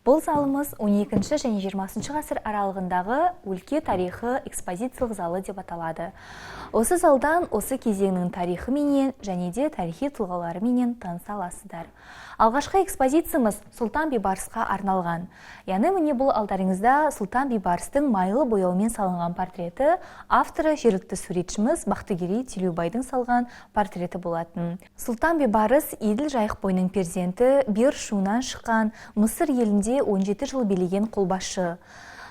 Бұл залымыз 12 және 20 ғасыр аралығындағы өлке тарихы экспозициялық залы деп аталады. Осы залдан осы кезеңнің тарихы менен және де тарихи тұлғалары менен таныса аласыздар. Алғашқы экспозициямыз Сұлтан Бейбарысқа арналған. Яны міне бұл алдарыңызда Сұлтан Бейбарыстың майлы бояумен салынған портреті, авторы жергілікті суретшіміз Бақтыгерей Телеубайдың салған портреті болатын. Сұлтан Бейбарыс Еділ Жайық бойының перзенті, Бер шуынан шыққан, Мысыр елінде 17 жыл билеген қолбасшы.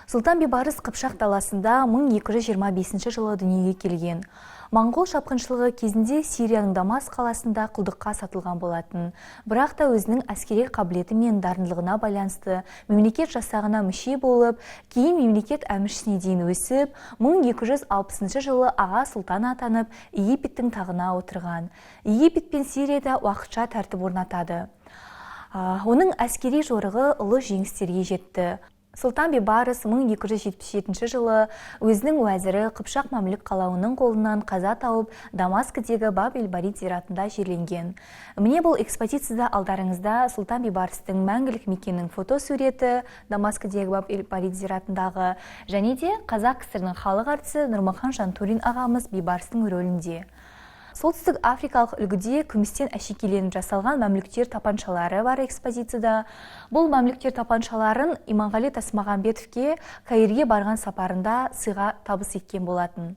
Сұлтан Бейбарыс Қыпшақ даласында 1225 жылы дүниеге келген. Моңғол шапқыншылығы кезінде Сирияның Дамас қаласында құлдыққа сатылған болатын. Бірақ та өзінің әскери қабілеті мен дарындылығына байланысты мемлекет жасағына мүше болып, кейін мемлекет әміршісіне дейін өсіп, 1260 жылы аға сұлтан атанып, Египеттің тағына отырған. Египет пен Сирияда уақытша тәртіп орнатады. Оның әскери жорығы ұлы жеңістерге жетті. Сұлтан Бейбарыс 1277 жылы өзінің уәзірі Қыпшақ мәмлүк қалауының қолынан қаза тауып, Дамаскідегі Баб-эль-Барид зиратында жерленген. Міне бұл экспозицияда алдарыңызда Сұлтан Бейбарыстың мәңгілік мекенінің фотосуреті, Дамаскідегі Баб-эль-Барид зиратындағы, және де Қазақ КСР-ның халық әртісі Нұрмахан Жантөрин ағамыз Бейбарыстың рөлінде. Солтүстік Африкалық үлгіде күмістен әшекейленіп жасалған мәмлүктер тапаншалары бар экспозицияда. Бұл мәмлүктер тапаншаларын Иманғали Тасмағамбетовке Каирге барған сапарында сыйға табыс еткен болатын.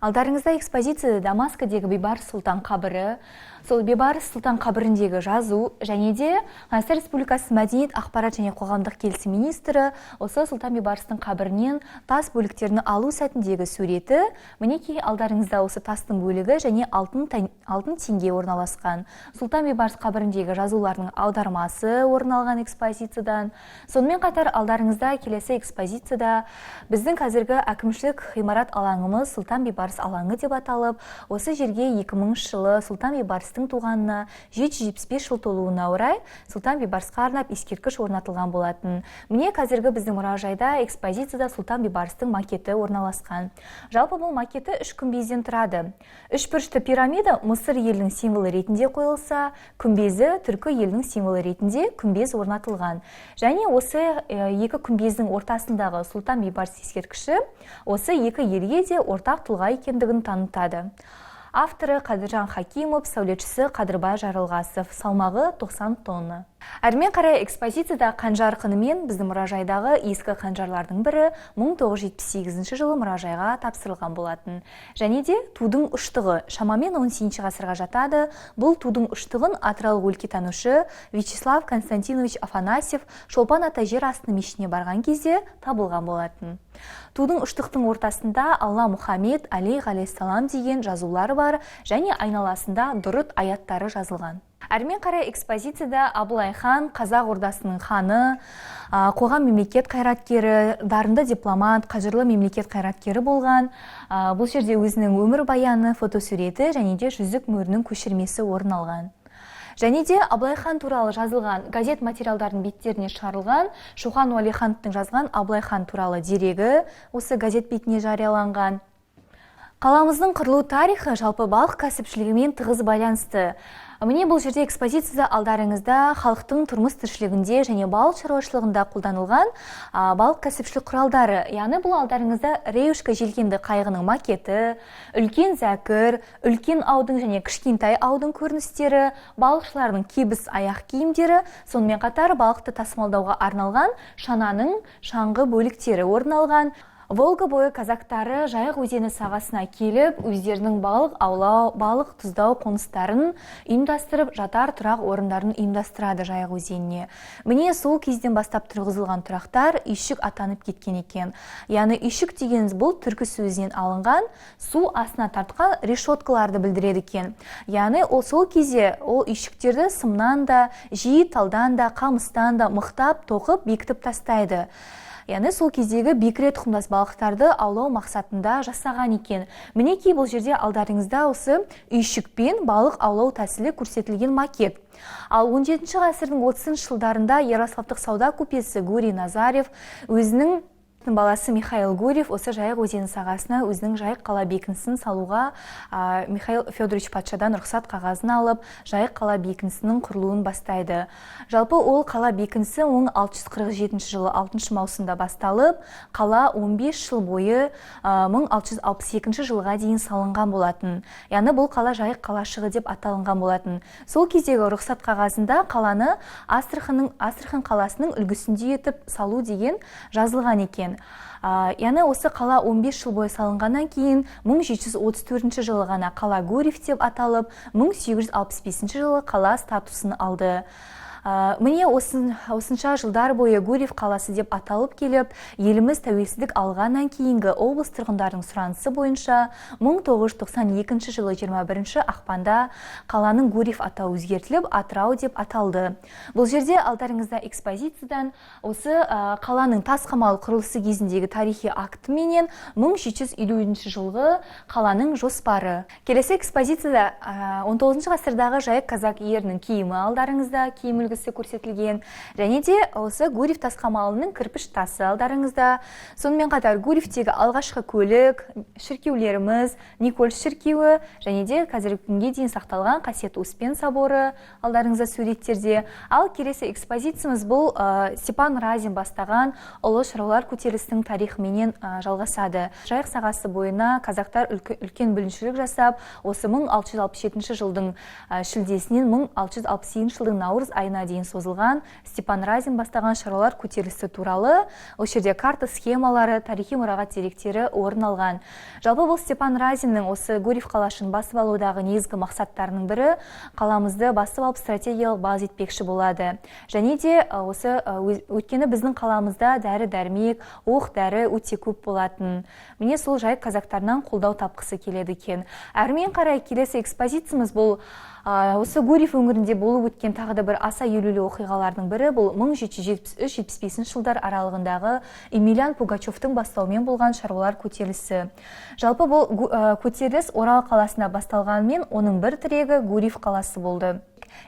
Алдарыңызда экспозицияда Дамаскідегі Бейбарыс сұлтан қабірі, сол Бейбарыс сұлтан қабіріндегі жазу, және де Қазақстан Республикасы мәдениет, ақпарат және қоғамдық келісім министрі осы Сұлтан Бейбарыстың қабірінен тас бөліктерін алу сәтіндегі суреті. Мінекей алдарыңызда осы тастың бөлігі және алтын теңге орналасқан. Сұлтан Бейбарыс қабіріндегі жазулардың аудармасы орын алған экспозициядан. Сонымен қатар алдарыңызда келесі экспозицияда біздің қазіргі әкімшілік ғимарат алаңымыз Сұлтан Бейбарыс алаңы деп аталып, осы жерге 2000 жылы Сұлтан Бейбарыстың туғанына 775 жыл толуына орай Сұлтан Бейбарысқа арнап ескерткіш орнатылған болатын. Міне қазіргі біздің мұражайда экспозицияда Сұлтан Бейбарыстың макеті орналасқан. Жалпы бұл макеті 3 күмбезден тұрады. 3 бұрышты пирамида Мысыр елінің символы ретінде қойылса, күмбезі түркі елінің символы ретінде күмбез орнатылған. Және осы екі күмбездің ортасындағы Сұлтан Бейбарыс ескерткіші осы екі елге де ортақ тұлға екендігін танытады. Авторы Қадыржан Хакимов, сәулетшісі Қадырбай Жарылғасов, салмағы 90 тонна. Әрмен қарай экспозицияда қанжар қынымен біздің мұражайдағы ескі қанжарлардың бірі 1978 жылы мұражайға тапсырылған болатын. Және де тудың ұштығы шамамен 18 ғасырға жатады. Бұл тудың ұштығын атыралық өлкетанушы Вячеслав Константинович Афанасьев Шолпан ата жер астының мешітіне барған кезде табылған болатын. Тудың ұштықтың ортасында Алла Мұхаммед алейхиссалам деген жазулары бар және айналасында дұрыт аяттары жазылған. Әрмен қарай экспозицияда Абылай хан, Қазақ ордасының ханы, қоғам мемлекет қайраткері, дарынды дипломат, қажырлы мемлекет қайраткері болған. Бұл жерде өзінің өмір баяны, фотосуреті және де жүзік мөрінің көшірмесі орын алған. Және де Абылай хан туралы жазылған газет материалдардың беттеріне шығарылған Шоқан Уәлихановтың жазған Абылай хан туралы дерегі осы газет бетіне жарияланған. Қаламыздың құрылу тарихы жалпы балық кәсіпшілігімен тығыз байланысты. Міне бұл жерде экспозицияда алдарыңызда халықтың тұрмыс тіршілігінде және балық шаруашылығында қолданылған балық кәсіпшілік құралдары. Яғни бұл алдарыңызда Реюшка желкенді қайығының макеті, үлкен зәкір, үлкен аудың және кішкентай аудың көріністері, балықшылардың кебіс аяқ киімдері, сонымен қатар балықты тасымалдауға арналған шананың шаңғы бөліктері орын алған. Волга бойы казактары Жайық өзені сағасына келіп, өздерінің балық аулау, балық тұздау қоныстарын ұйымдастырып, жатар тұрақ орындарын ұйымдастырады Жайық өзеніне. Міне сол кезден бастап тұрғызылған тұрақтар үйшік атанып кеткен екен. Яғни үйшік дегеніміз бұл түркі сөзінен алынған су астына тартқан решеткаларды білдіреді екен. Яғни сол кезде ол үйшіктерді сымнан да, жиі талдан да, қамыстан да мықтап, тоқып, бекітіп тастайды. Яғни сол кездегі бекіре тұқымдас балықтарды аулау мақсатында жасаған екен. Мінекей бұл жерде алдарыңызда осы үйшікпен балық аулау тәсілі көрсетілген макет. Ал 17 ғасырдың 30 жылдарында Ярославдық сауда купесі Гурий Назарев өзінің Баласы Михаил Гурьев осы Жайық өзені сағасына өзінің Жайық қала бекінісін салуға Михаил Федорович патшадан рұқсат қағазын алып, Жайық қала бекінісінің құрылуын бастайды. Жалпы ол қала бекінісі 1647 жылы 6 маусымда басталып, қала 15 жыл бойы 1662 жылға дейін салынған болатын. Яғни бұл қала Жайық қалашығы деп аталынған болатын. Сол кездегі рұқсат қағазында қаланы Астрахань қаласының үлгісінде етіп салу деген жазылған екен. Яны осы қала 15 жыл бойы салынғаннан кейін 1734 жылы ғана қала Гурьев деп аталып, 1865 жылы қала статусын алды. Міне осынша жылдар бойы Гурьев қаласы деп аталып келіп, еліміз тәуелсіздік алғаннан кейінгі облыс тұрғындарының сұранысы бойынша 1992 жылы 21 ақпанда қаланың Гурьев атауы өзгертіліп, Атырау деп аталды. Бұл жерде алдарыңызда экспозициядан осы қаланың тас қамал құрылысы кезіндегі тарихи акті менен 1750 жылғы қаланың жоспары. Келесі экспозицияда 19 ғасырдағы Жайық казак ерінің киімі алдарыңызда, киім көрсетілген. Және де осы Гурьев тас қамалының кірпіш тасы алдарыңызда. Сонымен қатар Гурьевтегі алғашқы көлік, шіркеулеріміз, Никольс шіркеуі, және де қазіргі күнге дейін сақталған Қасиетті Успен соборы алдарыңызда суреттерде. Ал келесі экспозициямыз бұл Степан Разин бастаған ұлы шаруалар көтерілісінің тарихыменен жалғасады. Жайық сағасы бойына қазақтар үлкен бүліншілік жасап, осы 1667 жылдың шілдесінен 1668 жылдың наурыз айына дейін созылған Степан Разин бастаған шаруалар көтерілісі туралы ол жерде карта схемалары, тарихи мұрағат деректері орын алған. Жалпы бұл Степан Разиннің осы Гурьев қалашын басып алудағы негізгі мақсаттарының бірі қаламызды басып алып стратегиялық база етпекші болады. Және де осы өткені біздің қаламызда дәрі-дәрмек, оқ-дәрі өте көп болатын. Міне сол Жайық казактарынан қолдау тапқысы келеді екен. Әрмен қарай келесі экспозициямыз бұл осы Гурьев өңірінде болып өткен тағы да бір аса елеулі оқиғалардың бірі бұл 1773-75 жылдар аралығындағы Емельян Пугачевтың бастауымен болған шаруалар көтерілісі. Жалпы бұл көтеріліс Орал қаласында басталғанымен, оның бір тірегі Гурьев қаласы болды.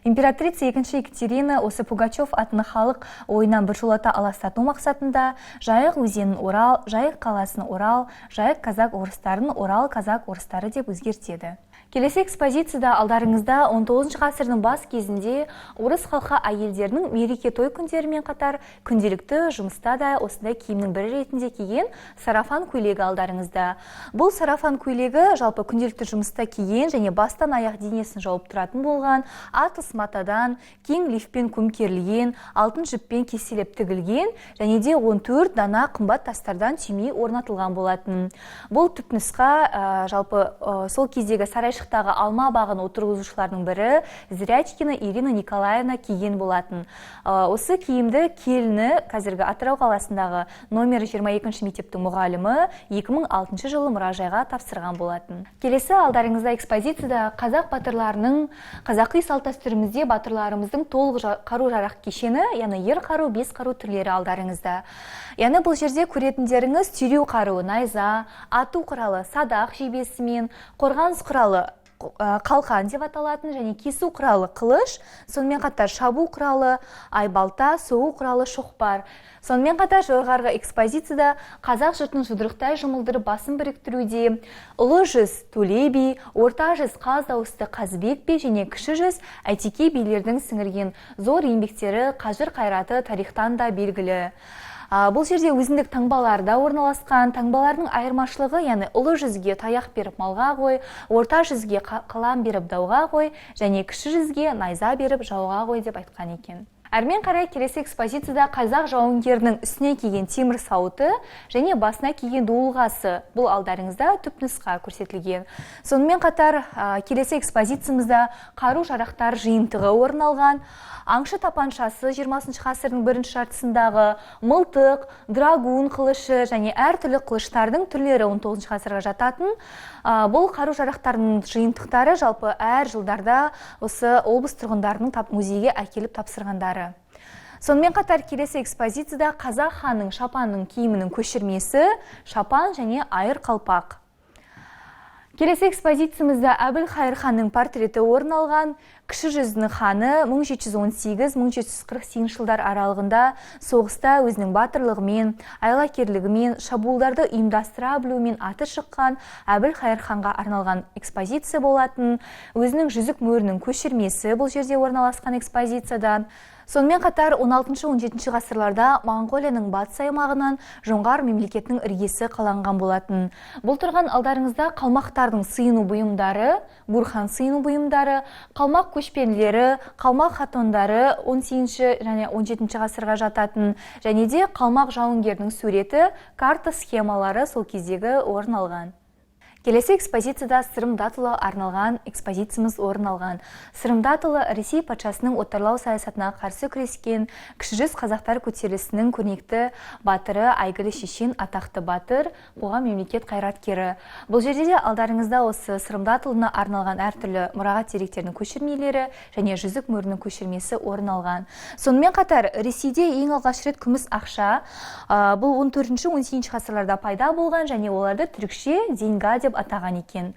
Императрица 2 Екатерина осы Пугачев атыны халық ойынан біржолата аластату мақсатында Жайық өзенін Орал, Жайық қаласын Орал, Жайық казак орыстарын Орал казак орыстары деп өзгертеді. Келесі экспозицияда алдарыңызда 19 ғасырдың бас кезінде орыс халқы әйелдерінің мереке той күндерімен қатар күнделікті жұмыста да осындай киімнің бірі ретінде киген сарафан көйлегі алдарыңызда. Бұл сарафан көйлегі жалпы күнделікті жұмыста киген және бастан аяқ денесін жауып тұратын болған, атыс матадан, кең лифпен көмкерілген, алтын жіппен кеселеп тігілген және де 14 дана қымбат тастардан түйме орнатылған болатын. Бұл түпнұсқа жалпы сол кездегі сарайшықтағы алма бағын отырғызушылардың бірі Зрячкина Ирина Николаевна киген болатын. Осы киімді келіні қазіргі Атырау қаласындағы номер 22 мектептің мұғалімі 2006 жылы мұражайға тапсырған болатын. Келесі алдарыңызда экспозицияда қазақ батырларының қазақи салт-дәстүрімізде батырларымыздың толық қару-жарақ кешені, яғни ер қару, бес қару түрлері алдарыңызда. Яғни бұл жерде көретіндеріңіз түйреу қаруы, найза, ату құралы, садақ жебесімен, қорғаныс құралы қалқан деп аталатын және кесу құралы қылыш, сонымен қатар шабу құралы, айбалта, соғу құралы шоқпар. Сонымен қатар жоғарғы экспозицияда қазақ жұртының жұдырықтай жұмылдырып басын біріктіруде ұлы жүз Төле би, орта жүз Қаз дауысты Қазыбек би және кіші жүз Әйтеке билердің сіңірген зор еңбектері, қажыр қайраты тарихтан да белгілі. Бұл жерде өзіндік таңбаларда орналасқан. Таңбалардың айырмашылығы, яғни ұлы жүзге таяқ беріп малға қой, орта жүзге қалам беріп дауға қой, және кіші жүзге найза беріп жауға қой деп айтқан екен. Әрмен қарай келесі экспозицияда қазақ жауынгерінің үстіне киген темір сауыты және басына киген дуылғасы бұл алдарыңызда түпнұсқа көрсетілген. Сонымен қатар келесі экспозициямызда қару-жарақтар жиынтығы орын алған. Аңшы тапаншасы 20 ғасырдың бірінші жартысындағы мылтық, драгун қылышы және әртүрлі қылыштардың түрлері 19 ғасырға жататын. Бұл қару-жарақтардың жиынтықтары жалпы әр жылдарда осы облыс тұрғындарының музейге әкеліп тапсырғандары. Сонымен қатар келесі экспозицияда қазақ ханның шапанның киімінің көшірмесі, шапан және айыр қалпақ. Келесі экспозициямызда Әбілхайыр ханның портреті орын алған. Кіші жүздің ханы 1718-1748 жылдар аралығында соғыста өзінің батырлығымен, айлакерлігімен, шабуылдарды ұйымдастыра білуімен аты шыққан Әбілқайыр ханға арналған экспозиция болатын. Өзінің жүзік мөрінің көшірмесі бұл жерде орналасқан экспозициядан. Сонымен қатар 16-17 ғасырларда Моңғолияның батыс аймағынан жоңғар мемлекетінің іргесі қаланған болатын. Бұл тұрған алдарыңызда қалмақтардың сыйыну бұйымдары, Бурхан сыйыну бұйымдары, қалмақ көшпенділері, қалмақ хатондары 18 және 17 ғасырға жататын, және де қалмақ жауынгерінің суреті, карта схемалары сол кездегі орын алған. Келесі экспозицияда Сырым Датұлы арналған экспозициямыз орын алған. Сырым Датұлы Ресей патшасының отарлау саясатына қарсы күрескен кіші жүз қазақтар көтерілісінің көрнекті батыры, әйгілі шешен, атақты батыр, қоғам мемлекет қайраткері. Бұл жерде де алдарыңызда осы Сырым Датұлына арналған әртүрлі мұрағат деректерінің көшірмелері және жүзік мөрінің көшірмесі орын алған. Сонымен қатар Ресейде ең алғаш рет күміс ақша бұл 14-18 ғасырларда пайда болған және оларды түрікше деньга деп атаған екен.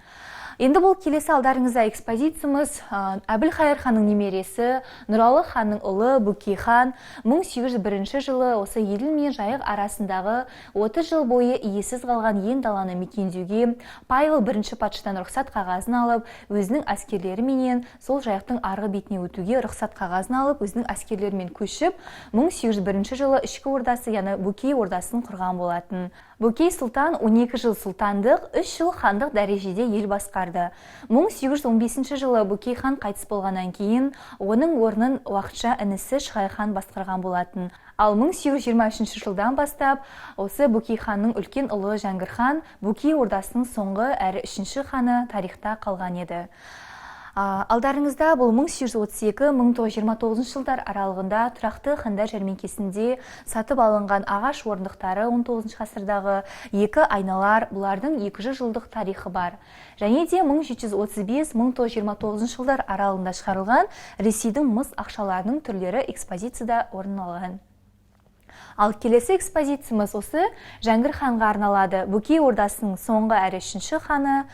Енді бұл келесі алдарыңызда экспозициямыз Әбілқайыр ханның немересі, Нұралы ханның ұлы Бөкей хан 1801 жылы осы Еділ мен Жайық арасындағы 30 жыл бойы иесіз қалған ен даланы мекендеуге Павел бірінші патшадан рұқсат қағазын алып, өзінің әскерлеріменен сол Жайықтың арғы бетіне өтуге рұқсат қағазын алып, өзінің әскерлерімен көшіп, 1801 жылы ішкі ордасы, яғни Бөкей ордасын құрған болатын. Бөкей сұлтан 12 жыл сұлтандық, 3 жыл хандық дәрежеде ел басқарды. 1815 жылы Бөкей хан қайтыс болғаннан кейін, оның орнын уақытша інісі Шығай хан басқарған болатын. Ал 1823 жылдан бастап, осы Бөкей ханның үлкен ұлы Жәңгір хан Бөкей ордасының соңғы әрі үшінші ханы тарихта қалған еді. Алдарыңызда бұл 1832-1929 жылдар аралығында тұрақты хандар жәрмеңкесінде сатып алынған ағаш орындықтары 19 ғасырдағы екі айналар, бұлардың 200 жылдық тарихы бар. Және де 1735-1929 жылдар аралығында шығарылған Ресейдің мыс ақшаларының түрлері экспозицияда орын алған. Ал келесі экспозициямыз осы Жәңгір ханға арналады. Бөкей ордасының соңғы әрі үшінші ханы,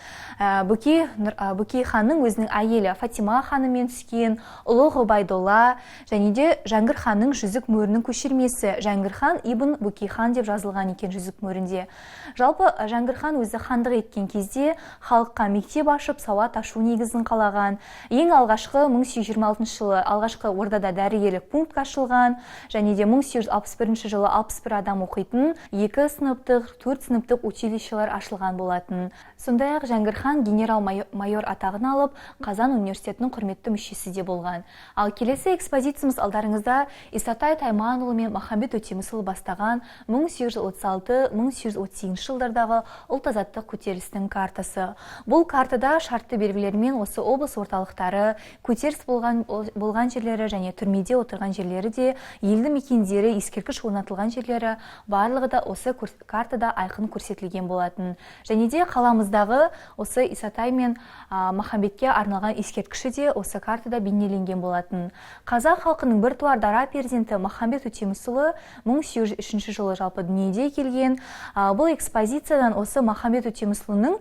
Бөкей ханның өзінің әйелі Фатима ханымен түскен ұлы Ғұбайдолла, және де Жәңгір ханның жүзік мөрінің көшірмесі. Жәңгір хан ибн Бөкей хан деп жазылған екен жүзік мөрінде. Жалпы Жәңгір хан өзі хандық еткен кезде халыққа мектеп ашып, сауат ашу негізін қалаған. Ең алғашқы 1826 жылы алғашқы ордада дәрігерлік пункт ашылған, және де 1861 жылы 61 адам оқитын 2 сыныптық, 4 сыныптық училищелер ашылған болатын. Сондай-ақ Жәңгір хан генерал-майор атағын алып, Қазан университетінің құрметті мүшесі де болған. Ал келесі экспозициямыз алдарыңызда Исатай Тайманұлы мен Махамбет Өтемісұлы бастаған 1836-1838 жылдардағы ұлт-азаттық көтерілістің картасы. Бұл картада шартты белгілермен осы облыс орталықтары, көтеріліс болған жерлері және түрмеде отырған жерлері де, елді мекендері, ескерткіш орнатылған жерлері барлығы да осы картада айқын көрсетілген болатын. Және де қаламыздағы осы Исатай мен Махамбетке арналған ескерткіші де осы картада бейнеленген болатын. Қазақ халқының біртуар дара перзенті Махамбет Өтемісұлы 1803 жылы жалпы дүниеге келген. Бұл экспозициядан осы Махамбет Өтемісұлының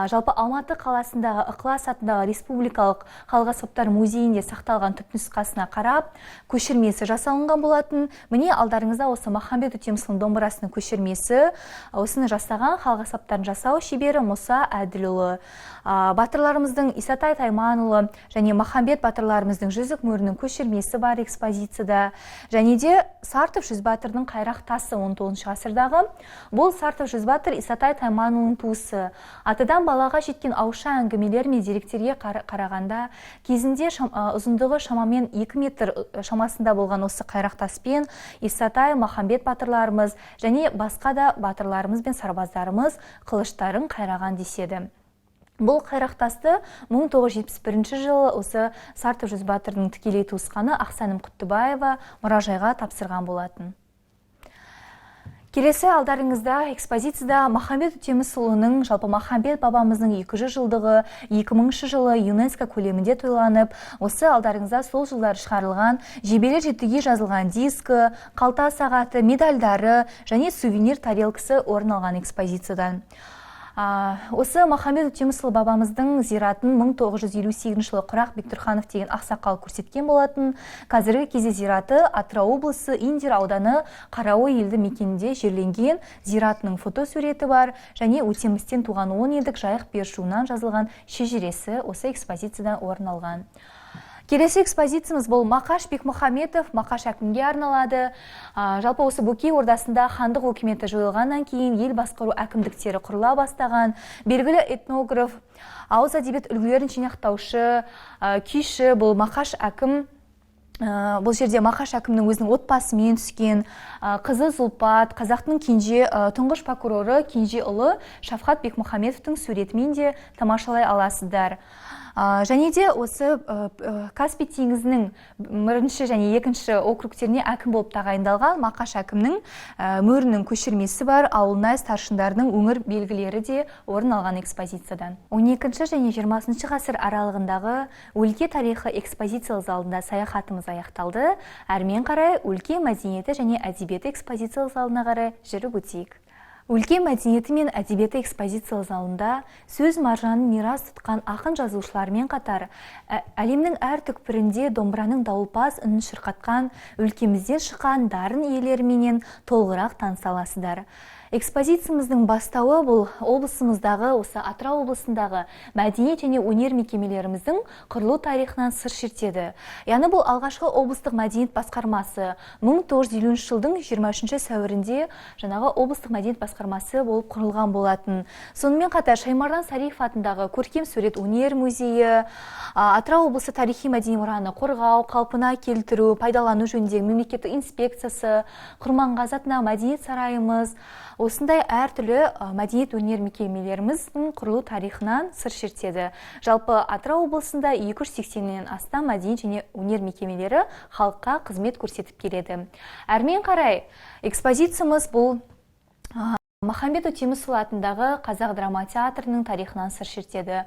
жалпы Алматы қаласындағы Ықылас атындағы Республикалық халық аспаптар музейінде сақталған түпнұсқасына қарап, көшірмесі жасалынған болатын. Міне алдарыңызда осы Махамбет Өтемісұлының домбырасының көшірмесі. Осыны жасаған халық аспаптарын жасау шебері Мұса Әділұлы. Батырларымыздың Исатай Тайманұлы және Махамбет батырларымыздың жүзік мөрінің көшірмесі бар экспозицияда. Және де Сартов Жүзбатырдың қайрақ тасы 19 ғасырдағы. Бұл Сартов Жүзбатыр Исатай Тайманұлының туысы. Атадан балаға жеткен ауызша әңгімелер мен деректерге қарағанда, кезінде ұзындығы шамамен 2 метр шамасында болған осы қайрақ таспен Исатай, Махамбет батырларымыз және басқа да батырларымыз бен сарбаздарымыз қылыштарын қайраған деседі. Бұл қайрақтасты 1971 жылы осы Сартов Жүзбатырдың тікелей туысқаны Ақсаным Құттыбаева мұражайға тапсырған болатын. Келесі алдарыңызда экспозицияда Махамбет Өтемісұлының, жалпы Махамбет бабамыздың 200 жылдығы 2000 жылы ЮНЕСКО көлемінде тойланып, осы алдарыңызда сол жылдар шығарылған жебелер жетіге жазылған дискі, қалта сағаты, медальдары және сувенир тарелкасы орын алған экспозициядан. Осы Махамбет Өтемісұлы бабамыздың зиратын 1958 жылы Құрақ Бектұрханов деген ақсақал көрсеткен болатын. Қазіргі кезде зираты Атырау облысы Индер ауданы Қарауы елді мекенінде жерленген, зиратының фотосуреті бар, және Өтемістен туған 10 елдік жайық бершуынан жазылған шежіресі осы экспозициядан орын алған. Келесі экспозициямыз бұл Мақаш Бекмұхаметов, Мақаш әкімге арналады. Жалпы осы Бөкей ордасында хандық өкіметі жойылғаннан кейін ел басқару әкімдіктері құрыла бастаған. Белгілі этнограф, ауыз әдебиет үлгілерін жинақтаушы, күйші бұл Мақаш әкім. Бұл жерде Мақаш әкімнің өзінің отбасымен түскен, қызы Зұлпат, қазақтың кенже тұңғыш прокуроры кенже ұлы Шафхат Бекмұхаметовтың суретімен де тамашалай аласыздар. Және де осы Каспий теңізінің 1-ші және 2-ші округтеріне әкім болып тағайындалған Мақаш әкімнің мөрінің көшірмесі бар, ауылнай старшындарының өңір белгілері де орын алған экспозициядан. 12-ші және 20-ші ғасыр аралығындағы өлке тарихы экспозициялық залында саяхатымыз аяқталды. Әрмен қарай өлке мәдениеті және әдебиеті экспозициялық залына қарай жүріп өтейік. Өлке мәдениеті мен әдебиеті экспозициялық залында сөз маржанын мирас тұтқан ақын жазушылармен қатар әлемнің әр түкпірінде домбыраның дауылпаз үнін шырқатқан өлкемізден шыққан дарын иелеріменен толығырақ таныса аласыздар. Экспозициямыздың бастауы бұл облысымыздағы, осы Атырау облысындағы мәдениет және өнер мекемелеріміздің құрылу тарихынан сыр шертеді. Яғни бұл алғашқы облыстық мәдениет басқармасы 1950 жылдың 23 сәуірінде жаңағы облыстық мәдениет басқармасы болып құрылған болатын. Сонымен қатар Шаймардан Сариф атындағы көркем сурет өнер музейі, Атырау облысы тарихи мәдени мұраны қорғау, қалпына келтіру, пайдалану жөніндегі мемлекеттік инспекциясы, Құрманғазы атындағы мәдениет сарайымыз, осындай әртүрлі мәдениет өнер мекемелеріміздің құрылу тарихынан сыр шертеді. Жалпы Атырау облысында 280-нен астам мәдениет және өнер мекемелері халыққа қызмет көрсетіп келеді. Әрмен қарай экспозициямыз бұл Махамбет Өтемісұлы атындағы Қазақ драма театрының тарихынан сыр шертеді.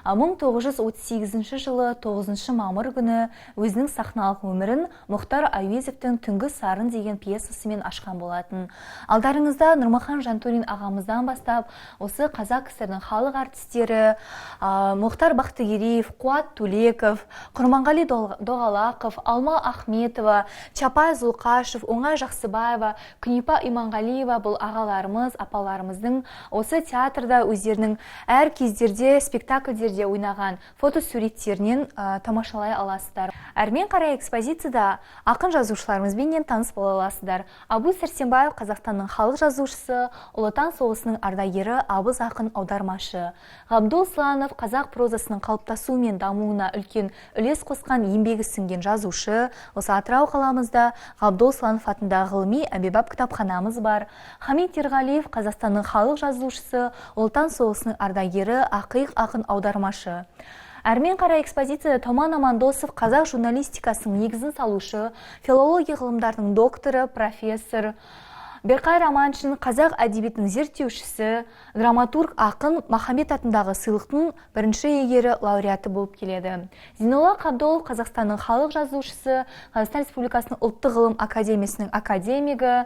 1938 жылы 9 мамыр күні өзінің сахналық өмірін Мұхтар Әуезовтің Түнгі сарын деген пьесасымен ашқан болатын. Алдарыңызда Нұрмахан Жантөрин ағамыздан бастап, осы қазақ КСР-дің халық артистері Мұхтар Бақтыгереев, Қуат Төлеков, Құрманғали Доғалақов, Алма Ахметова, Чапай Зұлқашев, Оңай Жақсыбаева, Күнипа Иманғалиева бұл ағаларымыз, апаларымыздың осы театрда өздерінің әр кездерде спектакльдерде ойнаған фотосуреттерінен тамашалай аласыздар. Әрмен қарай экспозицияда ақын жазушыларымызбенен таныс бола аласыздар. Абу Сәрсенбаев Қазақстанның халық жазушысы, Ұлы Отан соғысының ардагері, абыз ақын аудармашы. Ғабдол Сланов қазақ прозасының қалыптасуы мен дамуына үлкен үлес қосқан еңбегі сіңген жазушы. Осы Атырау қаламызда Ғабдол Сланов атындағы ғылыми әмбебап кітапханамыз бар. Хамит Ерғалиев Қазақстанның халық жазушысы, Ұлы Отан соғысының ардагері, ақиық ақын аудармашы. Әрмен қарай экспозицияда Томан Амандосов қазақ журналистикасының негізін салушы, филология ғылымдарының докторы, профессор. Берқай Романшин қазақ әдебиетінің зерттеушісі, драматург ақын Махамбет атындағы сыйлықтың бірінші иегері лауреаты болып келеді. Зейнолла Қабдолов Қазақстанның халық жазушысы, Қазақстан Республикасының ұлттық ғылым академиясының академигі,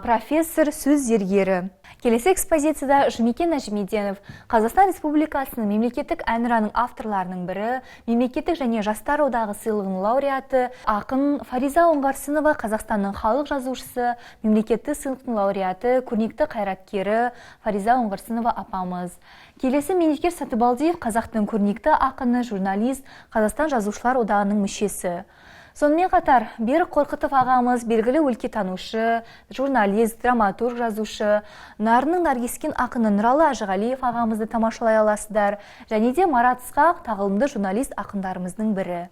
профессор, сөз зергері. Келесі экспозицияда Жұмекен Нәжімеденов Қазақстан Республикасының мемлекеттік әнұранның авторларының бірі, мемлекеттік және жастар одағы сыйлығының лауреаты, ақын Фариза Оңғарсынова Қазақстанның халық жазушысы, мемлекеттік сыйлықтың лауреаты, көрнекті қайраткері Фариза Оңғарсынова апамыз. Келесі Меңдекер Сатыбалдиев қазақтың көрнекті ақыны, журналист, Қазақстан жазушылар одағының мүшесі. Сонымен қатар Берік Қорқытов ағамыз белгілі өлкетанушы, журналист, драматург, жазушы, Нарының Наргескен ақыны Нұралы Ажығалиев ағамызды тамашалай аласыздар, және де Марат Ысқақ тағылымды журналист ақындарымыздың бірі.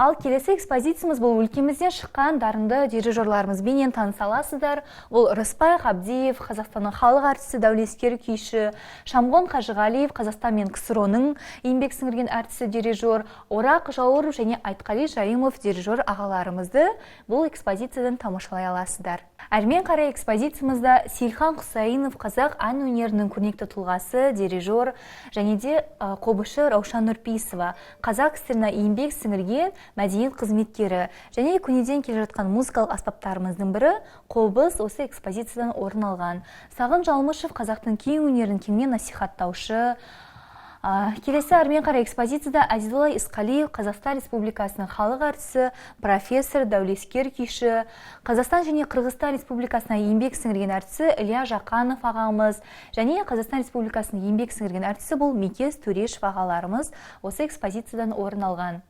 Ал келесі экспозициямыз бұл өлкемізден шыққан дарынды дирижерларымызбенен таныса аласыздар. Ол Рысбай Ғабдиев, Қазақстанның халық артисі, дәулескер күйші, Шамғон Қажығалиев, Қазақстан мен КСР-ның еңбек сіңірген артисі, дирижер, Орақ Жауыров және Айтқали Жайымов дирижер ағаларымызды бұл экспозициядан тамашалай аласыздар. Әрмен қарай экспозициямызда Сейлхан Құсайынов қазақ ән өнерінің көрнекті тұлғасы, дирижер, және де қобышы Раушан Нұрпейісова қазақ КСР-на еңбек сіңірген мәдениет қызметкері және көнеден келе жатқан музыкалық аспаптарымыздың бірі қобыз осы экспозициядан орын алған. Сағын Жалмышев қазақтың кең өнерін кеңінен насихаттаушы. Келесі әрмен қарай экспозицияда Азизолла Исқалиев, Қазақстан Республикасының халық әртісі, профессор, дәулескер күйші, Қазақстан және Қырғызстан Республикасына еңбек сіңірген әртісі Илья Жақанов ағамыз, және Қазақстан Республикасының еңбек сіңірген әртісі бұл Мекес Төрешев ағаларымыз осы экспозициядан орын алған.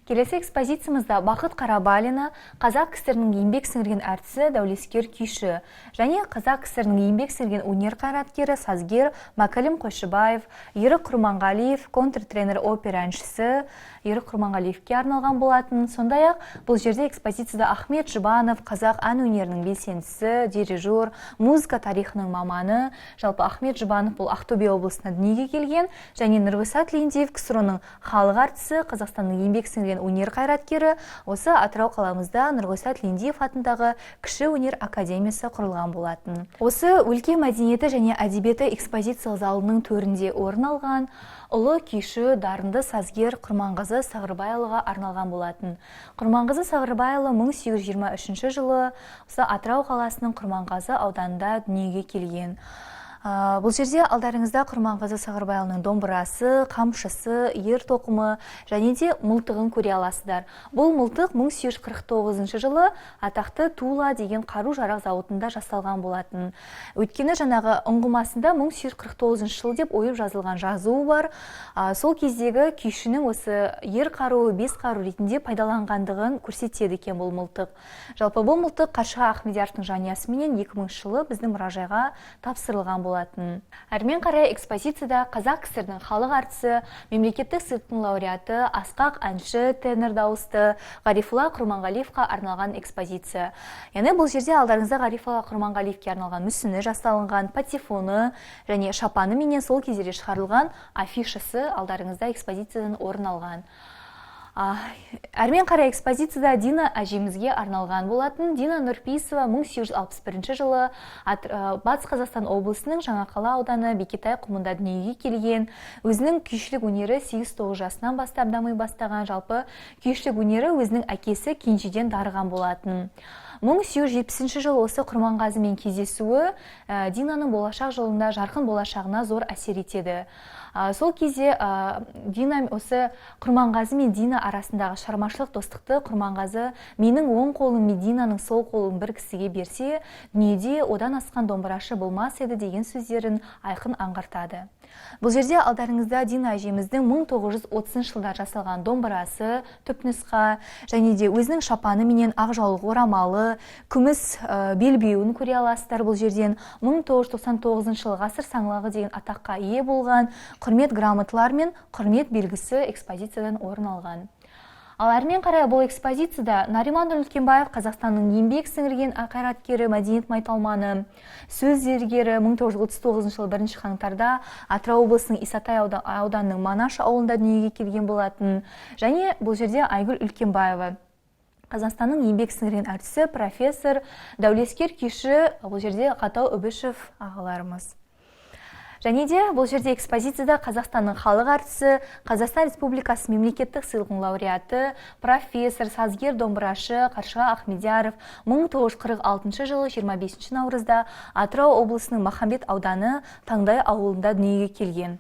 Келесі экспозициямызда Бақыт Қарабалина, Қазақ КСР-ның еңбек сіңірген әртісі, дәулескер күйші, және Қазақ КСР-ның еңбек сіңірген өнер қайраткері, сазгер Мәкәлім Қойшыбаев, Ерік Құрманғалиев, контртренер опера әншісі Ерік Құрманғалиевке арналған болатын. Сондай-ақ бұл жерде экспозицияда Ахмет Жұбанов, қазақ ән өнерінің белсендісі, дирижер, музыка тарихының маманы. Жалпы Ахмет Жұбанов бұл Ақтөбе облысына дүниеге келген, және Нұрғиса Тілендиев КСР-ның халық әртісі, Қазақстанның еңбек сіңірген өнер қайраткері. Осы Атырау қаламызда Нұрғиса Тілендиев атындағы Кіші өнер академиясы құрылған болатын. Осы өлке мәдениеті және әдебиеті экспозициялық залының төрінде орын алған ұлы күйші, дарынды сазгер Құрманғазы Сағырбайұлыға арналған болатын. Құрманғазы Сағырбайұлы 1823 жылы осы Атырау қаласының Құрманғазы ауданында дүниеге келген. Бұл жерде алдарыңызда Құрманғазы Сағырбайұлының домбырасы, қамшысы, ер тоқымы және де мылтығын көре аласыздар. Бұл мылтық 1849 жылы атақты Тула деген қару-жарақ зауытында жасалған болатын. Өйткені жаңағы ұңғымасында 1849 жыл деп ойып жазылған жазуы бар. Сол кездегі күйшінің осы ер қаруы, бес қару ретінде пайдаланғандығын көрсетеді екен бұл мылтық. Жалпы бұл мылтық Қаршыға Ахмедияровтың жанұясымен 2000 жылы біздің мұражайға тапсырылған болатын. Әрмен қарай экспозицияда Қазақ КСР-ның халық әртісі, мемлекеттік сыйлықтың лауреаты, асқақ әнші, тенор дауысты Ғарифолла Құрманғалиевқа арналған экспозиция. Яғни бұл жерде алдарыңызда Ғарифолла Құрманғалиевке арналған мүсіні жасалынған, патефоны және шапаны менен сол кездерде шығарылған афишасы алдарыңызда экспозициядан орын алған. Әрмен қарай экспозицияда Дина әжемізге арналған болатын. Дина Нұрпейісова 1861 жылы Батыс Қазақстан облысының Жаңақала ауданы Бекетай құмында дүниеге келген. Өзінің күйшілік өнері 8-9 жасынан бастап дами бастаған. Жалпы күйшілік өнері өзінің әкесі кенжеден дарыған болатын. 1870 жылы осы Құрманғазымен кездесуі Динаның болашақ жолында жарқын болашағына зор әсер етеді. Сол кезде Дина осы Құрманғазы мен Дина арасындағы шығармашылық достықты Құрманғазы менің оң қолым мен Динаның сол қолын бір кісіге берсе, дүниеде одан асқан домбырашы болмас еді деген сөздерін айқын аңғартады. Бұл жерде алдарыңызда Дина әжеміздің 1930 жылдар жасалған домбырасы, түпнұсқа және де өзінің шапаны менен ақ жаулық орамалы, күміс белбеуін көре аласыздар. Бұл жерден 1999 жылы ғасыр саңлағы деген атаққа ие болған құрмет грамоталар мен құрмет белгісі экспозициядан орын алған. Ал әрмен қарай бұл экспозицияда Нариман Үлкенбаев, Қазақстанның еңбек сіңірген қайраткері, мәдениет майталманы, сөз зергері 1939 жылы 1 қаңтарда Атырау облысының Исатай ауданының Манаш ауылында дүниеге келген болатын. Және бұл жерде Айгүл Үлкенбаева, Қазақстанның еңбек сіңірген әртісі, профессор, дәулескер күйші, бұл жерде Қатау Үбішев ағаларымыз. Және де бұл жерде экспозицияда Қазақстанның халық әртісі, Қазақстан Республикасы мемлекеттік сыйлығының лауреаты, профессор, сазгер, домбырашы Қаршыға Ахмедияров 1946 жылы 25 наурызда Атырау облысының Махамбет ауданы Таңдай ауылында дүниеге келген.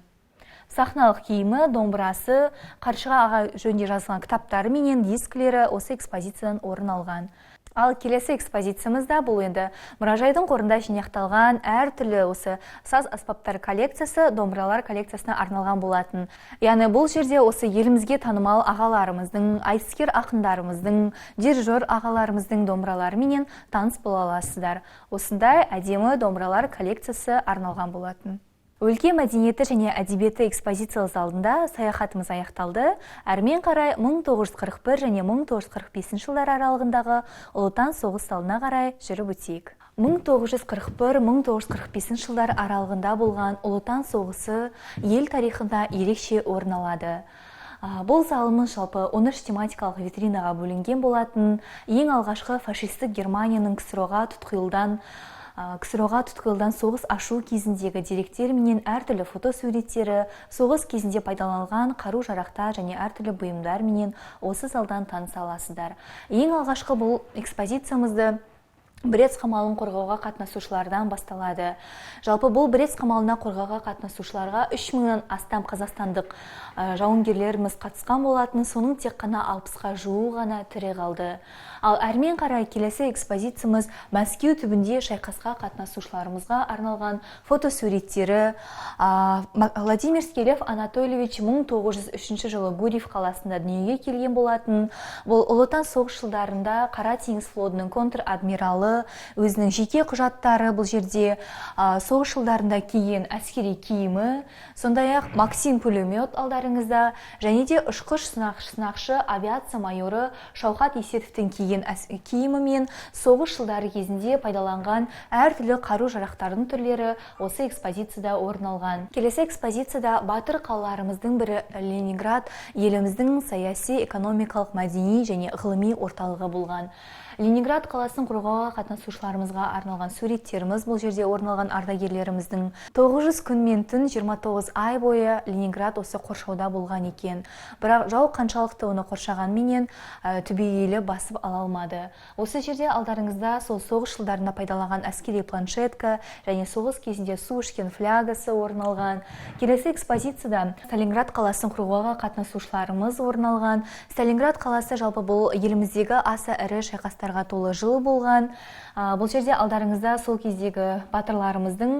Сахналық киімі, домбырасы, Қаршыға аға жөнінде жазылған кітаптары менен дискілері осы экспозициядан орын алған. Ал келесі экспозициямызда бұл енді мұражайдың қорында жинақталған әртүрлі осы саз аспаптар коллекциясы, домбыралар коллекциясына арналған болатын. Яғни бұл жерде осы елімізге танымал ағаларымыздың, айтыскер ақындарымыздың, дирижер ағаларымыздың домбыралары менен таныс бола аласыздар. Осындай әдемі домбыралар коллекциясы арналған болатын. Өлке мәдениеті және әдебиеті экспозициялық залында саяхатымыз аяқталды. Әрмен қарай 1941 және 1945 жылдар аралығындағы Ұлы Отан соғыс залына қарай жүріп өтейік. 1941-1945 жылдар аралығында болған Ұлы Отан соғысы ел тарихында ерекше орын алады. Бұл залымыз жалпы 13 тематикалық витринаға бөлінген болатын. Ең алғашқы фашистік Германияның КСР-ға тұтқиылдан ксроға тұтқиылдан соғыс ашу кезіндегі деректер менен әртүрлі фотосуреттері, соғыс кезінде пайдаланылған қару-жарақтар және әртүрлі бұйымдар менен осы залдан таныса аласыздар. Ең алғашқы бұл экспозициямызды Брест қамалын қорғауға қатынасушылардан басталады. Жалпы бұл Брест қамалына қорғауға қатынасушыларға 3000-нан астам қазақстандық жауынгерлеріміз қатысқан болатын, соның тек қана 60-қа жуығы ғана тірі қалды. Ал әрмен қарай келесі экспозициямыз Мәскеу түбінде шайқасқа қатынасушыларымызға арналған фотосуреттері. Владимир Скелев Анатольевич 1903 жылы Гурьев қаласында дүниеге келген болатын. Бұл Ұлы Отан соғыс жылдарында Қара теңіз флотының контр-адмиралы, өзінің жеке құжаттары, бұл жерде соғыс жылдарында киген әскери киімі, сондай-ақ Максим пулемет алдарыңызда, және де ұшқыш сынақшы авиация майоры Шауқат Есетовтің киген киімі мен соғыс жылдары кезінде пайдаланған әртүрлі қару-жарақтардың түрлері осы экспозицияда орын алған. Келесі экспозицияда батыр қалаларымыздың бірі Ленинград еліміздің саяси, экономикалық, мәдени және ғылыми орталығы болған. Ленинград қаласын қорғауға қатынасушыларымызға арналған суреттеріміз, бұл жерде орын алған ардагерлеріміздің 900 күн мен түн 29 ай бойы Ленинград осы қоршауда болған екен. Бірақ жау қаншалықты оны қоршағанменен түбегейлі басып ала алмады. Осы жерде алдарыңызда сол соғыс жылдарында пайдаланған әскери планшетка және соғыс кезінде су ішкен флягасы орын алған. Келесі экспозицияда Сталинград қаласын қорғауға қатынасушыларымыз орын алған. Сталинград қаласы жалпы бұл еліміздегі аса ірі шайқастарға толы жыл болған. Бұл жерде алдарыңызда сол кездегі батырларымыздың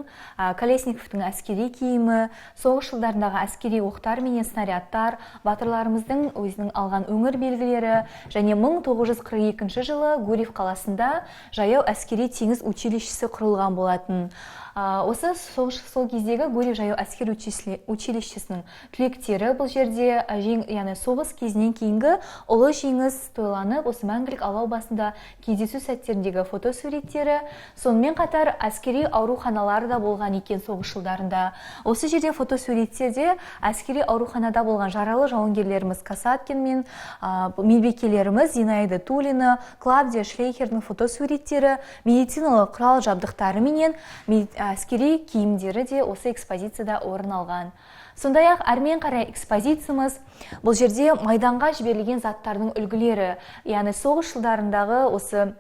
Колесниковтың әскери киімі, соғыс жылдарындағы әскери оқтар менен снарядтар, батырларымыздың өзінің алған өңір белгілері және 1942 жылы Гурьев қаласында жаяу әскери теңіз училищесі құрылған болатын. Осы сол кездегі Гурьев жаяу әскер училищесінің түлектері бұл жерде яғни соғыс кезінен кейінгі ұлы жеңіс тойланып, осы мәңгілік алау басында кездесу сәттеріндегі фотосуреттері, сонымен қатар әскери ауруханалар да болған екен соғыс жылдарында. Осы жерде фотосуреттерде әскери ауруханада болған жаралы жауынгерлеріміз Касаткин мен медбикелеріміз Зинаида Тулина, Клавдия Шлейхердің фотосуреттері, медициналық құрал жабдықтары менен әскери киімдері де осы экспозицияда орын алған. Сондай-ақ әрмен қарай экспозициямыз бұл жерде майданға жіберілген заттардың үлгілері, яғни соғыс жылдарындағы осы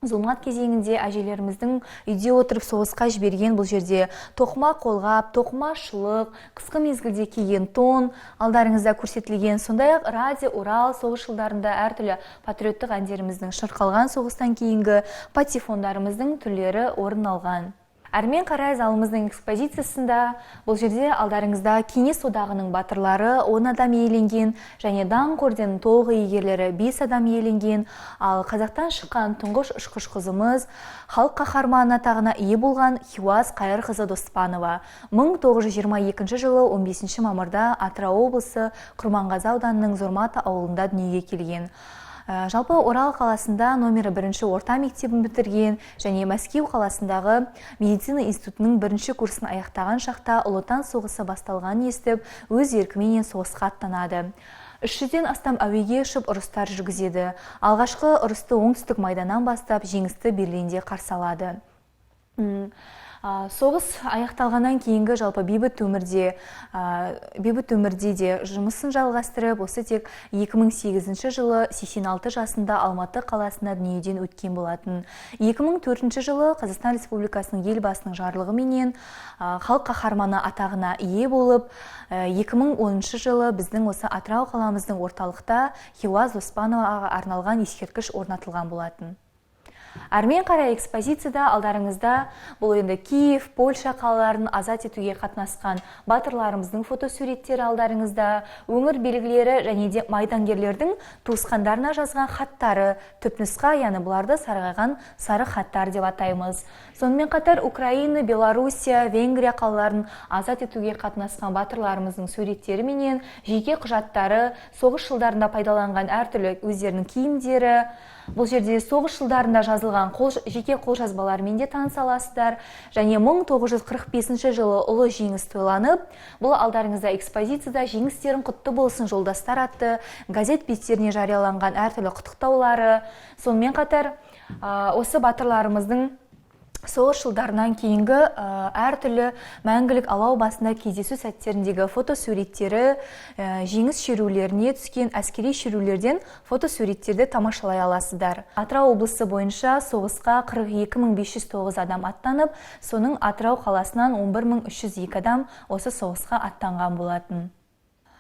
зұлмат кезеңінде әжелеріміздің үйде отырып соғысқа жіберген бұл жерде тоқыма қолғап, тоқыма шылық, қысқы мезгілде киген тон алдарыңызда көрсетілген. Сондай-ақ радио Урал соғыс жылдарында әртүрлі патриоттық әндеріміздің шырқалған соғыстан кейінгі патефондарымыздың түрлері орын алған. Әрмен қарай залымыздың экспозициясында бұл жерде алдарыңызда Кеңес одағының батырлары 10 адам иеленген және даңқ орденінің толық иегерлері 5 адам иеленген, ал Қазақтан шыққан тұңғыш ұшқыш қызымыз халық қаһарманы атағына ие болған Хиуаз Қайырқызы Доспанова 1922 жылы 15 мамырда Атырау облысы Құрманғазы ауданының Зормата ауылында дүниеге келген. Жалпы Орал қаласында номері 1 орта мектебін бітірген және Мәскеу қаласындағы медицина институтының 1 курсын аяқтаған шақта Ұлы Отан соғысы басталғанын естіп, өз еркіменен соғысқа аттанады. 300-ден астам әуеге ұшып ұрыстар жүргізеді. Алғашқы ұрысты оңтүстік майданнан бастап жеңісті Берлинде қарсы алады. Соғыс аяқталғаннан кейінгі жалпы бейбіт өмірде де жұмысын жалғастырып, осы тек 2008 жылы 86 жасында Алматы қаласында дүниеден өткен болатын. 2004 жылы Қазақстан Республикасының елбасының жарлығыменен халық қаһарманы атағына ие болып, 2010 жылы біздің осы Атырау қаламыздың орталықта Хиуаз Доспановаға арналған ескерткіш орнатылған болатын. Әрмен қарай экспозицияда алдарыңызда бұл енді Киев, Польша қалаларын азат етуге қатынасқан батырларымыздың фотосуреттері алдарыңызда, өңір белгілері және де майдангерлердің туысқандарына жазған хаттары, түпнұсқа, яғни бұларды сарғайған сары хаттар деп атаймыз. Сонымен қатар Украина, Белоруссия, Венгрия қалаларын азат етуге қатынасқан батырларымыздың суреттері менен жеке құжаттары, соғыс жылдарында пайдаланған әртүрлі өздерінің киімдері, бұл жерде соғыс жылдарында жазылған жеке қолжазбалармен де таныса аласыздар. Және 1945 жылы ұлы жеңіс тойланып, бұл алдарыңызда экспозицияда жеңістерің құтты болсын жолдастар атты газет беттеріне жарияланған әртүрлі құттықтаулары. Сонымен қатар осы батырларымыздың соғыс жылдарынан кейінгі әртүрлі мәңгілік алау басында кездесу сәттеріндегі фотосуреттері, жеңіс шерулеріне түскен әскери шерулерден фотосуреттерді тамашалай аласыздар. Атырау облысы бойынша соғысқа 42.509 адам аттанып, соның Атырау қаласынан 11.302 адам осы соғысқа аттанған болатын.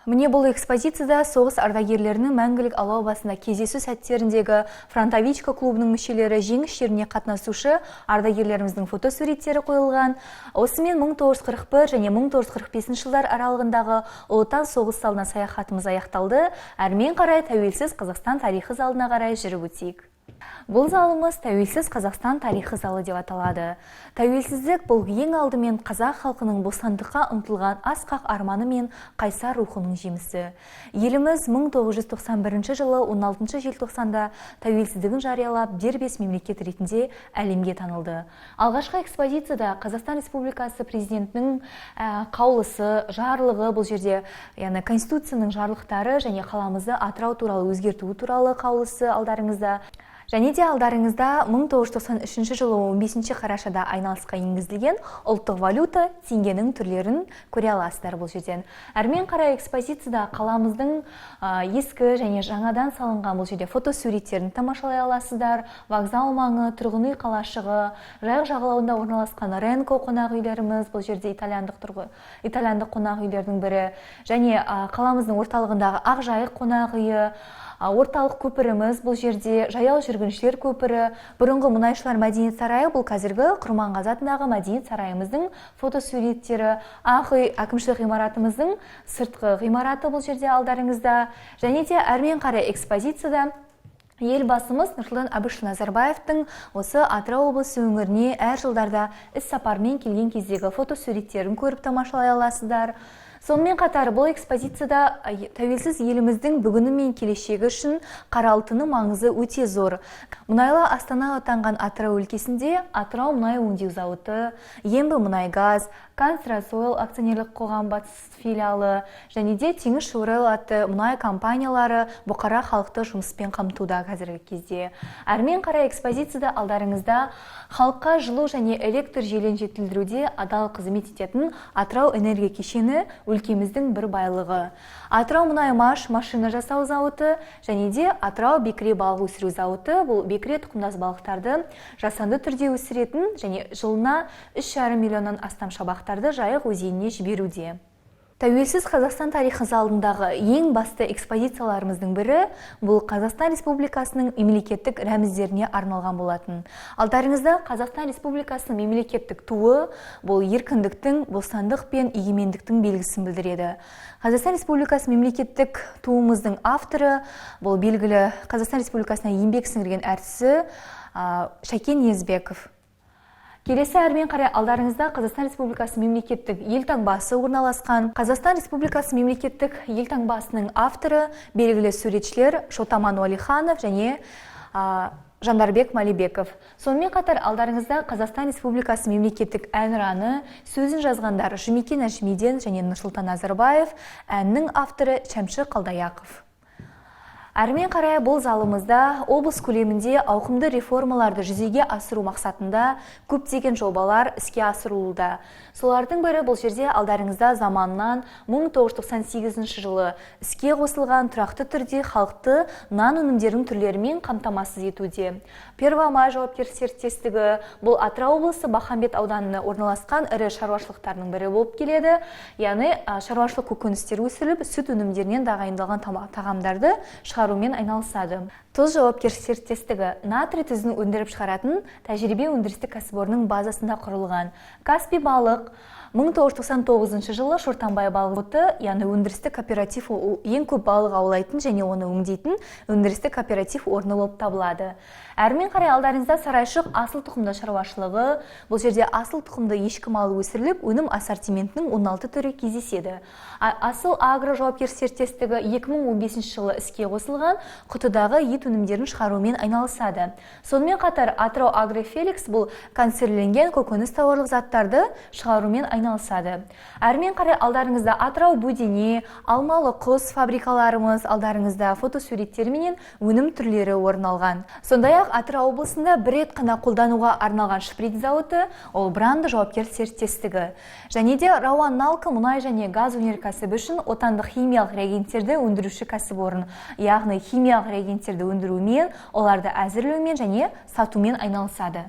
Міне бұл экспозицияда соғыс ардагерлерінің мәңгілік алау басында кездесу сәттеріндегі Фронтовичка клубының мүшелері, жеңіс шеріне қатынасушы ардагерлеріміздің фотосуреттері қойылған. Осымен 1941 және 1945 жылдар аралығындағы Ұлы Отан соғыс залына саяхатымыз аяқталды. Әрмен қарай тәуелсіз Қазақстан тарихы залына қарай жүріп өтейік. Бұл залымыз тәуелсіз Қазақстан тарихы залы деп аталады. Тәуелсіздік бұл ең алдымен қазақ халқының бостандыққа ұмтылған асқақ арманы мен қайсар рухының жемісі. Еліміз 1991 жылы 16 желтоқсанда тәуелсіздігін жариялап, дербес мемлекет ретінде әлемге танылды. Алғашқы экспозицияда Қазақстан Республикасы президентінің қаулысы, жарлығы, бұл жерде Конституцияның жарлықтары және қаламызды Атырау туралы өзгерту туралы қаулысы алдарыңызда. Және де алдарыңызда 1993 жылы 15 қарашада айналысқа енгізілген ұлттық валюта теңгенің түрлерін көре аласыздар бұл жерден. Әрмен қарай экспозицияда қаламыздың ескі және жаңадан салынған бұл жерде фотосуреттерін тамашалай аласыздар. Вокзал маңы, тұрғын үй қалашығы, жайық жағалауында орналасқан Ренко қонақ үйлеріміз, бұл жерде итальяндық қонақ үйлердің бірі, және қаламыздың орталығындағы Ақжайық қонақ үйі, орталық көпіріміз, бұл жерде жаяу жүргіншілер көпірі, бұрынғы мұнайшылар мәдениет сарайы, бұл қазіргі Құрманғазы атындағы мәдениет сарайымыздың фотосуреттері, Ақ үй әкімшілік ғимаратымыздың сыртқы ғимараты бұл жерде алдарыңызда. Және де әрмен қарай экспозицияда елбасымыз Нұрсұлтан Әбішұлы Назарбаевтың осы Атырау облысы өңіріне әр жылдарда іс сапармен келген кездегі фотосуреттерін көріп тамашалай аласыздар. Сонымен қатар бұл экспозицияда тәуелсіз еліміздің бүгіні мен келешегі үшін қаралтыны маңызы өте зор. Мұнайлы Астана атанған Атырау өлкесінде Атырау мұнай өңдеу зауыты, Ембі мұнайгаз, Казтрансойл акционерлік қоғам батыс филиалы және де Теңізшевройл атты мұнай компаниялары бұқара халықты жұмыспен қамтуда қазіргі кезде. Әрмен қарай экспозицияда алдарыңызда халыққа жылу және электр желілерін жетілдіруде адал қызмет ететін Атырау энергия кешені өлкеміздің бір байлығы. Атырау мұнай-маш машина жасау зауыты және де Атырау бекіре балық өсіру зауыты, бұл бекіре тұқымдас балықтарды жасанды түрде өсіретін және жылына 3,5 миллионнан астам шабақтарды Жайық өзеніне жіберуде. Тәуелсіз Қазақстан тарихы залындағы ең басты экспозицияларымыздың бірі бұл Қазақстан Республикасының мемлекеттік рәміздеріне арналған болатын. Алдарыңызда Қазақстан Республикасының мемлекеттік туы бұл еркіндіктің, бостандық пен егемендіктің белгісін білдіреді. Қазақстан Республикасы мемлекеттік туымыздың авторы бұл белгілі Қазақстан Республикасына еңбек сіңірген әртісі Шәкен Ниязбеков. Келесі әрмен қарай алдарыңызда Қазақстан Республикасы мемлекеттік елтаңбасы орналасқан. Қазақстан Республикасы мемлекеттік елтаңбасының авторы белгілі суретшілер Шотаман Уәлиханов және Жандарбек Малибеков. Сонымен қатар алдарыңызда Қазақстан Республикасы мемлекеттік әнұраны сөзін жазғандар Жұмекен Әшімеден және Нұрсұлтан Назарбаев, әннің авторы Шәмші Қалдаяқов. Әрмен қарай бұл залымызда облыс көлемінде ауқымды реформаларды жүзеге асыру мақсатында көптеген жобалар іске асырылуда. Солардың бірі бұл жерде алдарыңызда заманынан 1998 жылы іске қосылған тұрақты түрде халықты нан өнімдерінің түрлерімен қамтамасыз етуде. Первомай жауапкершілігі серіктестігі бұл Атырау облысы Бахамбет ауданына орналасқан ірі шаруашылықтардың бірі болып келеді. Яғни шаруашылық көкөністер өсіріліп, сүт өнімдерінен дайындалған тағамдарды шығарумен айналысады. Тұз жауапкершілігі серіктестігі натрий тұзын өндіріп шығаратын тәжірибе өндірістік кәсіпорынның базасында құрылған. Каспий балық 1999 жылы Шортанбай балық зауыты, яғни өндірістік кооператив ең көп балық аулайтын және оны өңдейтін өндірістік кооператив орны болып табылады. Әрмен қарай алдарыңызда Сарайшық асыл тұқымды шаруашылығы. Бұл жерде асыл тұқымды ешкі малы өсіріліп, өнім ассортиментінің 16 түрі кездеседі. Асыл агро жауапкершілігі серіктестігі 2015 жылы іске қосылған. басылған құтыдағы ет өнімдерін шығарумен айналысады. Сонымен қатар Атырау Агрофеликс бұл консервіленген көкөніс тауарлық заттарды шығарумен айналысады. Әрмен қарай алдарыңызда Атырау Бөдене, алмалы құс фабрикаларымыз, алдарыңызда фотосуреттер менен өнім түрлері орын алған. Сондай-ақ Атырау облысында бір рет қана қолдануға арналған шприц зауыты, ол Бранды жауапкершілігі серіктестігі. Және де Рауан Налкы мұнай және газ өнеркәсібі үшін отандық химиялық реагенттерді өндіруші кәсіпорын, яғни химиялық реагенттерді өндірумен, оларды әзірлеумен және сатумен айналысады.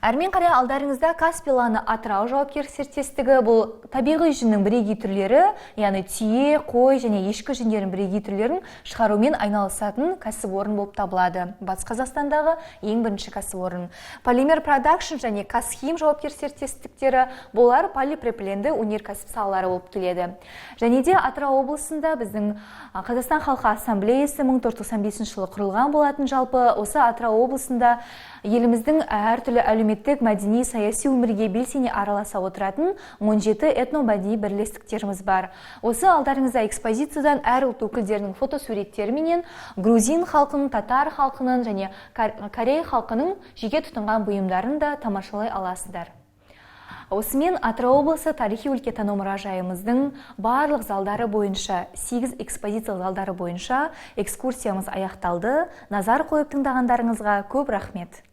Әрмен қарай алдарыңызда Каспиланы Атырау жауапкершілігі серіктестігі, бұл табиғи жүннің бірегей түрлері, яғни түйе, қой және ешкі жүндерінің бірегей түрлерін шығарумен айналысатын кәсіпорын болып табылады. Батыс Қазақстандағы ең бірінші кәсіпорын. Полимер Продакшн және Казхим жауапкершілігі серіктестіктері, бұлар полипропиленді өнеркәсіп салалары болып келеді. Және де Атырау облысында біздің Қазақстан халқы ассамблеясы 1995 жылы құрылған болатын. Жалпы осы Атырау облысында еліміздің әртүрлі әлеуметтік, мәдени, саяси өмірге белсене араласа отыратын 17 этномәдени бірлестіктеріміз бар. Осы алдарыңызда экспозициядан әр ұлт өкілдерінің фотосуреттері менен грузин халқының, татар халқының және корей халқының жеке тұтынған бұйымдарын да тамашалай аласыздар. Осымен Атырау облысы тарихи өлкетану мұражайымыздың барлық залдары бойынша, 8 экспозиция залдары бойынша экскурсиямыз аяқталды. Назар қойып тыңдағандарыңызға көп рахмет.